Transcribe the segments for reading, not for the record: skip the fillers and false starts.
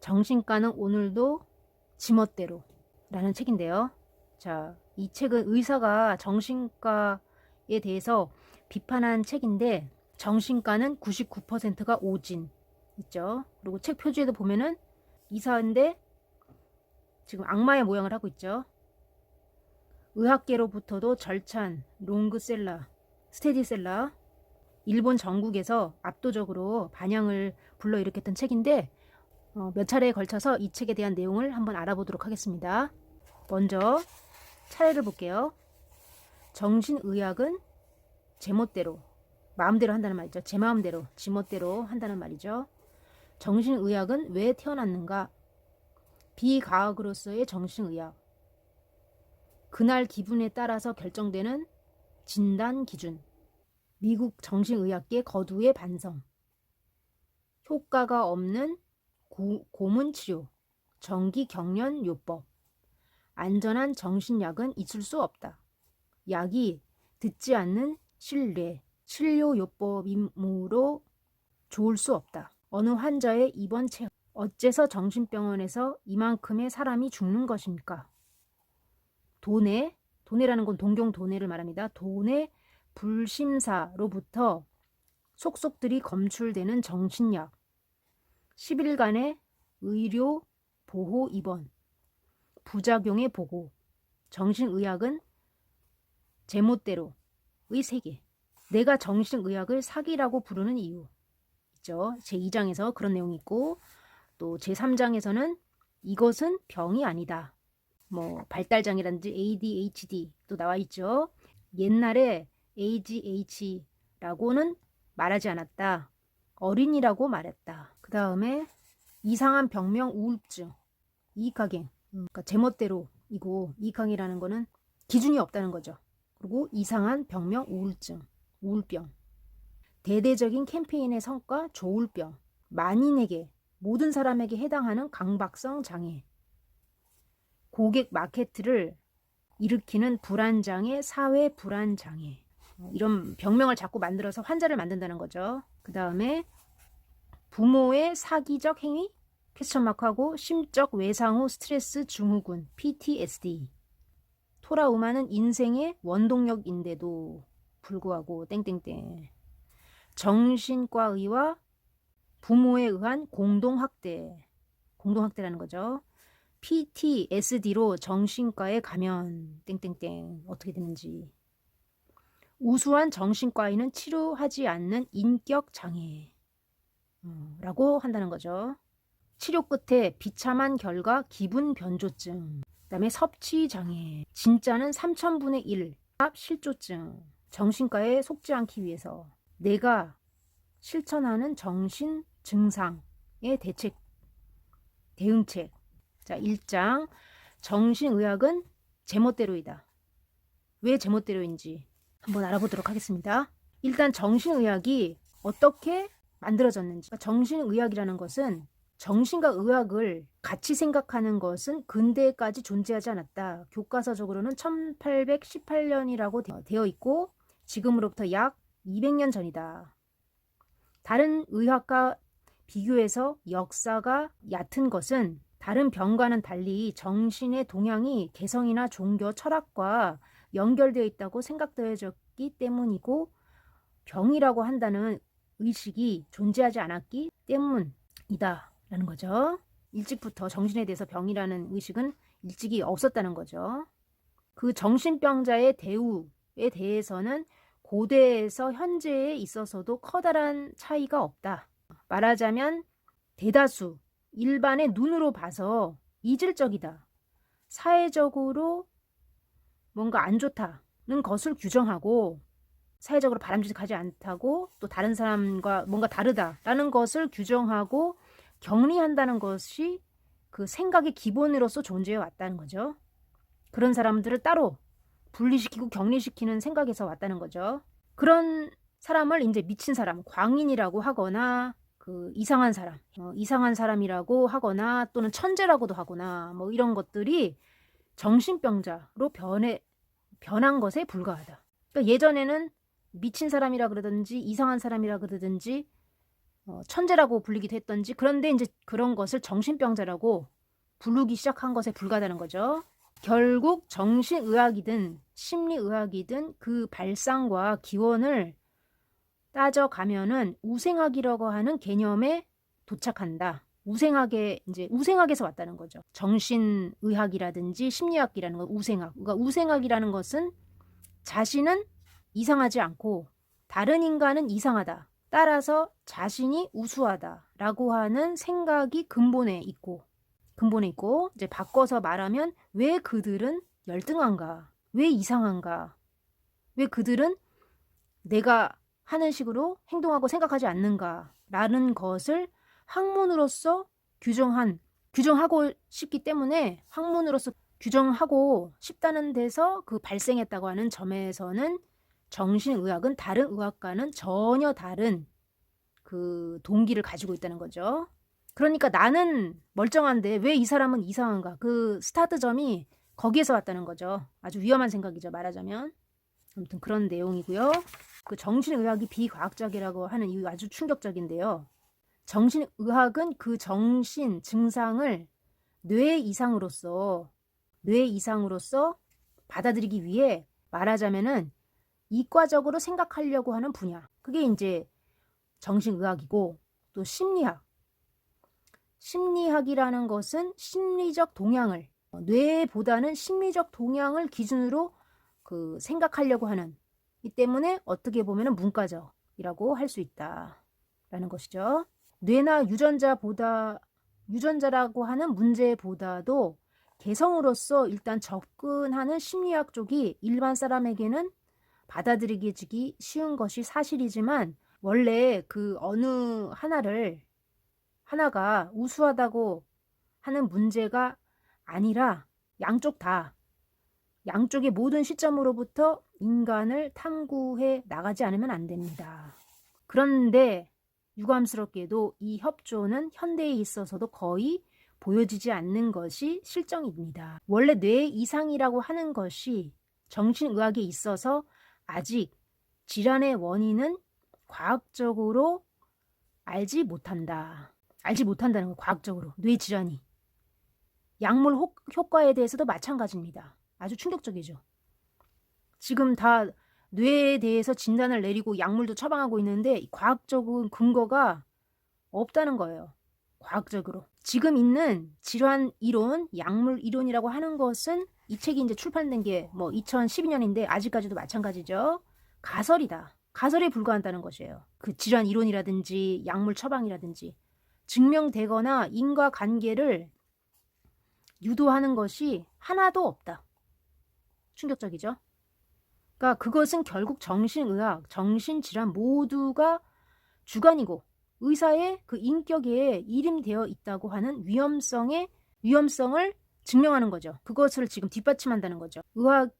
정신과는 오늘도 지멋대로 라는 책인데요. 자, 이 책은 의사가 정신과에 대해서 비판한 책인데 정신과는 99%가 오진 있죠. 그리고 책 표지에도 보면은 의사인데 지금 악마의 모양을 하고 있죠. 의학계로부터도 절찬, 롱그셀러, 스테디셀러, 일본 전국에서 압도적으로 반향을 불러일으켰던 책인데 몇 차례에 걸쳐서 이 책에 대한 내용을 한번 알아보도록 하겠습니다. 먼저 차례를 볼게요. 정신의학은 제멋대로, 마음대로 한다는 말이죠. 제 마음대로, 지멋대로 한다는 말이죠. 정신의학은 왜 태어났는가? 비과학으로서의 정신의학. 그날 기분에 따라서 결정되는 진단 기준. 미국 정신의학계 거두의 반성. 효과가 없는 고문 치료. 정기 경련 요법. 안전한 정신약은 있을 수 없다. 약이 듣지 않는 신뢰, 치료 요법이므로 좋을 수 없다. 어느 환자의 입원 체험. 어째서 정신병원에서 이만큼의 사람이 죽는 것입니까? 도내라는 건 동경도내를 말합니다. 도내 불심사로부터 속속들이 검출되는 정신약. 10일간의 의료 보호 입원. 부작용의 보고. 정신의학은 제멋대로의 세계. 내가 정신의학을 사기라고 부르는 이유 있죠. 제2장에서 그런 내용이 있고 또 제3장에서는 이것은 병이 아니다. 뭐 발달장애라든지 ADHD도 나와 있죠. 옛날에 AGH라고는 말하지 않았다. 어린이라고 말했다. 그 다음에 이상한 병명 우울증, 이익학행. 그러니까 제멋대로이고 이익항이라는 거는 기준이 없다는 거죠. 그리고 이상한 병명 우울증, 우울병. 대대적인 캠페인의 성과 조울병. 만인에게, 모든 사람에게 해당하는 강박성 장애. 고객 마케트를 일으키는 불안장애, 사회 불안장애. 이런 병명을 자꾸 만들어서 환자를 만든다는 거죠. 그 다음에 부모의 사기적 행위? 퀘스천마크하고 심적 외상 후 스트레스 증후군 PTSD. 토라우마는 인생의 원동력인데도 불구하고 땡땡땡. 정신과의와 부모에 의한 공동학대. 공동학대라는 거죠. PTSD로 정신과에 가면 땡땡땡 어떻게 되는지. 우수한 정신과의는 치료하지 않는 인격장애 라고 한다는 거죠. 치료 끝에 비참한 결과 기분 변조증, 그 다음에 섭취장애, 진짜는 3000분의 1, 실조증. 정신과에 속지 않기 위해서 내가 실천하는 정신 증상의 대응책. 자, 1장 정신의학은 제멋대로이다. 왜 제멋대로인지 한번 알아보도록 하겠습니다. 일단 정신의학이 어떻게 만들어졌는지. 정신의학이라는 것은 정신과 의학을 같이 생각하는 것은 근대까지 존재하지 않았다. 교과서적으로는 1818년이라고 되어 있고 지금으로부터 약 200년 전이다. 다른 의학과 비교해서 역사가 얕은 것은 다른 병과는 달리 정신의 동향이 개성이나 종교, 철학과 연결되어 있다고 생각되어졌기 때문이고 병이라고 한다는 의식이 존재하지 않았기 때문이다 라는 거죠. 일찍부터 정신에 대해서 병이라는 의식은 일찍이 없었다는 거죠. 그 정신병자의 대우에 대해서는 고대에서 현재에 있어서도 커다란 차이가 없다. 말하자면 대다수 일반의 눈으로 봐서 이질적이다. 사회적으로 뭔가 안 좋다는 것을 규정하고 사회적으로 바람직하지 않다고 또 다른 사람과 뭔가 다르다라는 것을 규정하고 격리한다는 것이 그 생각의 기본으로서 존재해 왔다는 거죠. 그런 사람들을 따로 분리시키고 격리시키는 생각에서 왔다는 거죠. 그런 사람을 이제 미친 사람, 광인이라고 하거나 그 이상한 사람, 이상한 사람이라고 하거나 또는 천재라고도 하거나 뭐 이런 것들이 정신병자로 변한 것에 불과하다. 그러니까 예전에는 미친 사람이라 그러든지 이상한 사람이라 그러든지 천재라고 불리기도 했던지, 그런데 이제 그런 것을 정신병자라고 부르기 시작한 것에 불과하다는 거죠. 결국 정신의학이든 심리의학이든 그 발상과 기원을 따져가면은 우생학이라고 하는 개념에 도착한다. 이제 우생학에서 왔다는 거죠. 정신의학이라든지 심리학이라는 건 우생학. 그러니까 우생학이라는 것은 자신은 이상하지 않고 다른 인간은 이상하다. 따라서 자신이 우수하다라고 하는 생각이 근본에 있고 이제 바꿔서 말하면 왜 그들은 열등한가? 왜 이상한가? 왜 그들은 내가 하는 식으로 행동하고 생각하지 않는가? 라는 것을 학문으로서 규정하고 싶기 때문에 학문으로서 규정하고 싶다는 데서 그 발생했다고 하는 점에서는 정신의학은 다른 의학과는 전혀 다른 그 동기를 가지고 있다는 거죠. 그러니까 나는 멀쩡한데 왜 이 사람은 이상한가? 그 스타트점이 거기에서 왔다는 거죠. 아주 위험한 생각이죠, 말하자면. 아무튼 그런 내용이고요. 그 정신의학이 비과학적이라고 하는 이유 아주 충격적인데요. 정신의학은 그 정신 증상을 뇌 이상으로서 받아들이기 위해 말하자면은 이과적으로 생각하려고 하는 분야. 그게 이제 정신의학이고, 또 심리학이라는 것은 심리적 동향을, 뇌보다는 심리적 동향을 기준으로 그 생각하려고 하는, 이 때문에 어떻게 보면 문과적이라고 할 수 있다라는 것이죠. 뇌나 유전자라고 하는 문제보다도 개성으로서 일단 접근하는 심리학 쪽이 일반 사람에게는 받아들이기 쉬운 것이 사실이지만, 원래 그 어느 하나가 우수하다고 하는 문제가 아니라 양쪽의 모든 시점으로부터 인간을 탐구해 나가지 않으면 안 됩니다. 그런데 유감스럽게도 이 협조는 현대에 있어서도 거의 보여지지 않는 것이 실정입니다. 원래 뇌 이상이라고 하는 것이 정신의학에 있어서 아직 질환의 원인은 과학적으로 알지 못한다는 거, 과학적으로. 뇌 질환이. 약물 효과에 대해서도 마찬가지입니다. 아주 충격적이죠. 지금 다 뇌에 대해서 진단을 내리고 약물도 처방하고 있는데 과학적인 근거가 없다는 거예요. 과학적으로. 지금 있는 질환 이론, 약물 이론이라고 하는 것은 이 책이 이제 출판된 게 뭐 2012년인데 아직까지도 마찬가지죠. 가설이다. 가설에 불과한다는 것이에요. 그 질환 이론이라든지 약물 처방이라든지 증명되거나 인과관계를 유도하는 것이 하나도 없다. 충격적이죠. 그러니까 그것은 결국 정신의학, 정신질환 모두가 주관이고 의사의 그 인격에 일임되어 있다고 하는 위험성을 증명하는 거죠. 그것을 지금 뒷받침한다는 거죠.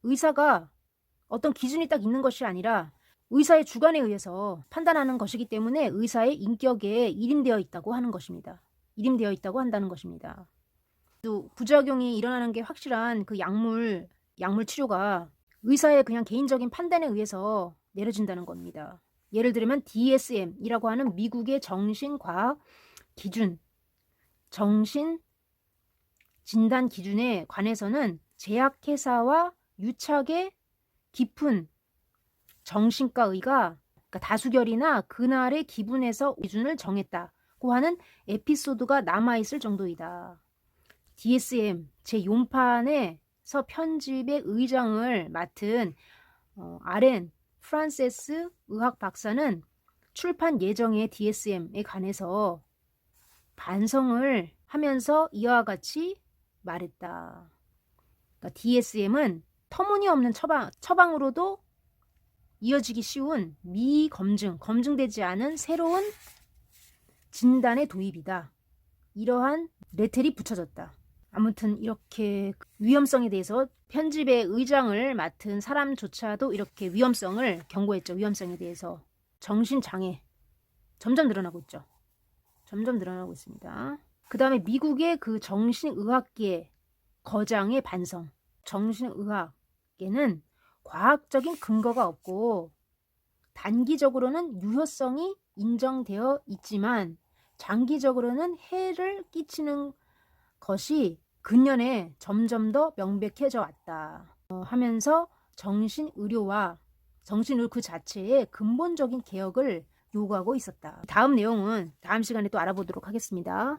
의사가 어떤 기준이 딱 있는 것이 아니라 의사의 주관에 의해서 판단하는 것이기 때문에 의사의 인격에 일임되어 있다고 하는 것입니다. 일임되어 있다고 한다는 것입니다. 또 부작용이 일어나는 게 확실한 그 약물 치료가 의사의 그냥 개인적인 판단에 의해서 내려진다는 겁니다. 예를 들면 DSM이라고 하는 미국의 정신과학 기준, 정신 진단 기준에 관해서는 제약회사와 유착의 깊은 정신과 그러니까 다수결이나 그날의 기분에서 기준을 정했다고 하는 에피소드가 남아있을 정도이다. DSM 제4판에서 편집의 의장을 맡은 아렌 프란세스 의학 박사는 출판 예정의 DSM에 관해서 반성을 하면서 이와 같이 말했다. 그러니까 DSM은 터무니없는 처방으로도 이어지기 쉬운 검증되지 않은 새로운 진단의 도입이다. 이러한 레텔이 붙여졌다. 아무튼 이렇게 위험성에 대해서 편집의 의장을 맡은 사람조차도 이렇게 위험성을 경고했죠. 위험성에 대해서. 정신장애 점점 늘어나고 있죠. 점점 늘어나고 있습니다. 그 다음에 미국의 그 정신의학계 거장의 반성. 정신의학계는 과학적인 근거가 없고 단기적으로는 유효성이 인정되어 있지만 장기적으로는 해를 끼치는 것이 근년에 점점 더 명백해져 왔다. 하면서 정신의료 그 자체의 근본적인 개혁을 요구하고 있었다. 다음 내용은 다음 시간에 또 알아보도록 하겠습니다.